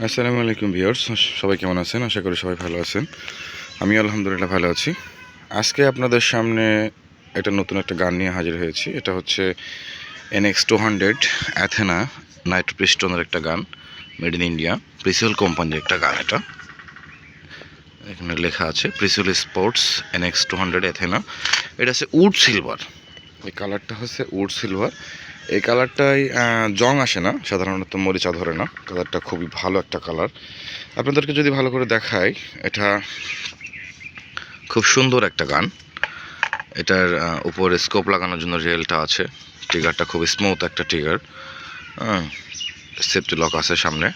আসসালামু আলাইকুম ভিউয়ার্স, সবাই কেমন আছেন? আশা করি সবাই ভালো আছেন। আমি আলহামদুলিল্লাহ ভালো আছি। আজকে আপনাদের সামনে নতুন একটা গান নিয়ে হাজির হয়েছি। এটা হচ্ছে NX200 অ্যাথেনা নাইট্রো পিস্টনের একটা গান, মেড ইন ইন্ডিয়া, প্রিসিওল কোম্পানির একটা গান। এটা এখানে লেখা আছে প্রিসিওল স্পোর্টস NX200 অ্যাথেনা। এটা হচ্ছে উড সিলভার। এই কালারটা হচ্ছে উড সিলভার। এই কালারটাই জং আসে না, সাধারণত মরিচা ধরে না। কালারটা খুবই ভালো একটা কালার। আপনাদেরকে যদি ভালো করে দেখাই, এটা খুব সুন্দর একটা গান। এটার উপরে স্কোপ লাগানোর জন্য রেলটা আছে। ট্রিগারটা খুব স্মুথ একটা ট্রিগার। সেফটি লক আছে সামনে।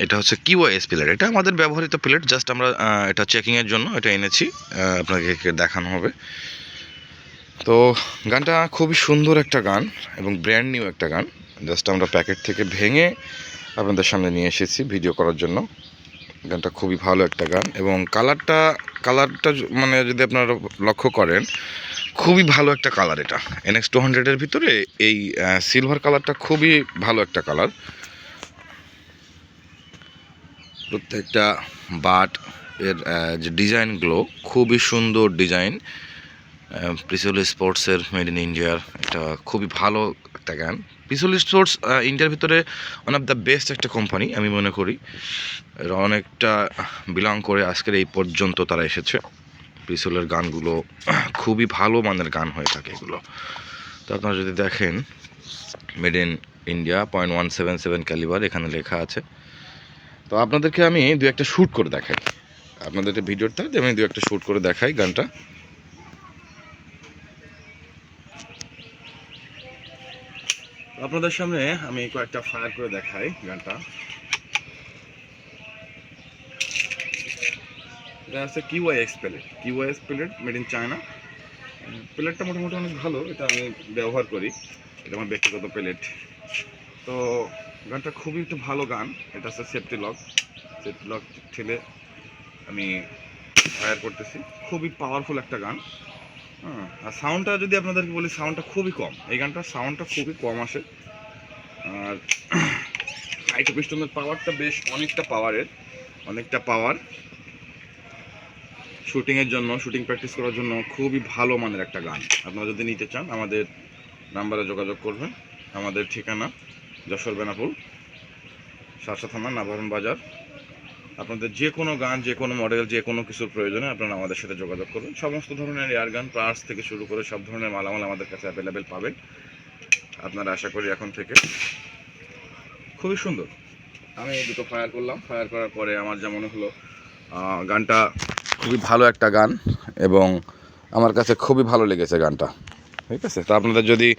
এটা হচ্ছে কিউআইএস প্লেট। এটা আমাদের ব্যবহৃত প্লেট, জাস্ট আমরা এটা চেকিংয়ের জন্য এটা এনেছি, আপনাকে দেখানো হবে। তো গানটা খুবই সুন্দর একটা গান এবং ব্র্যান্ড নিউ একটা গান। জাস্ট আমরা প্যাকেট থেকে ভেঙে আপনাদের সামনে নিয়ে এসেছি ভিডিও করার জন্য। গানটা খুবই ভালো একটা গান এবং কালারটা মানে যদি আপনারা লক্ষ্য করেন, খুবই ভালো একটা কালার। এটা NX200-এর ভিতরে এই সিলভার কালারটা খুবই ভালো একটা কালার। প্রত্যেকটা বাট এর যে ডিজাইনগুলো খুবই সুন্দর ডিজাইন। প্রিসিওল স্পোর্টসের মেড ইন ইন্ডিয়ার এটা খুবই ভালো একটা গান। প্রিসিওল স্পোর্টস ইন্ডিয়ার ভিতরে ওয়ান অফ দ্য বেস্ট একটা কোম্পানি আমি মনে করি। এরা অনেকটা বিলং করে আজকের এই পর্যন্ত তারা এসেছে। প্রিসিওলের গানগুলো খুবই ভালো মানের গান হয়ে থাকে এগুলো। তো আপনারা যদি দেখেন, মেড ইন ইন্ডিয়া .177 ক্যালিবার এখানে লেখা আছে। তো আপনাদেরকে আমি দু একটা শ্যুট করে দেখাই। আপনাদের ভিডিওটা আমি দু একটা শ্যুট করে দেখাই গানটা। আপনাদের সামনে আমি কয়েকটা ফায়ার করে দেখাই গানটা। এটা আছে কিউআইএস প্লেট মেড ইন চায়না। প্লেটটা মোটামুটি অনেক ভালো, এটা আমি ব্যবহার করি, এটা আমার ব্যক্তিগত প্লেট। তো গানটা খুবই একটা ভালো গান। এটা আছে সেফটি লক ঠেলে আমি ফায়ার করতেছি। খুবই পাওয়ারফুল একটা গান। আর সাউন্ডটা যদি আপনাদেরকে বলি, সাউন্ডটা খুবই কম। এই গানটার সাউন্ডটা খুবই কম আসে। আর নাইট্রো পিস্টনের পাওয়ারটা বেশ অনেকটা পাওয়ার। শুটিংয়ের জন্য, শুটিং প্র্যাকটিস করার জন্য খুবই ভালো মানের একটা গান। আপনারা যদি নিতে চান আমাদের নাম্বারে যোগাযোগ করবেন। আমাদের ঠিকানা যশোর বেনাপুর, শার্শা থানা, নাভারণ বাজার। আপনাদের যে কোনো গান, যে কোনো মডেল, যে কোনো কিছুর প্রয়োজনে আপনারা আমাদের সাথে যোগাযোগ করবেন। সমস্ত ধরনের এয়ার গান, পার্টস থেকে শুরু করে সব ধরনের মালামাল আমাদের কাছে অ্যাভেলেবেল পাবেন। আপনারা আশা করি এখন থেকে। খুবই সুন্দর। আমি দুটো ফায়ার করলাম। ফায়ার করার পরে আমার যা মনে হলো, গানটা খুবই ভালো একটা গান এবং আমার কাছে খুবই ভালো লেগেছে গানটা। ঠিক আছে, তো আপনাদের যদি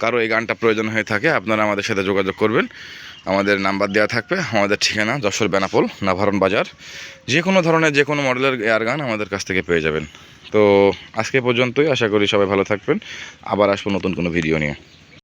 কারো এই গানটা প্রয়োজন হয়ে থাকে, আপনারা আমাদের সাথে যোগাযোগ করবেন। আমাদের নাম্বার দেওয়া থাকবে। আমাদের ঠিকানা যশোর বেনাপোল, নাভারণ বাজার। যে কোনো ধরনের, যে কোনো মডেলের এয়ার গান আমাদের কাছ থেকে পেয়ে যাবেন। তো আজকে পর্যন্তই। আশা করি সবাই ভালো থাকবেন। আবার আসবো নতুন কোনো ভিডিও নিয়ে।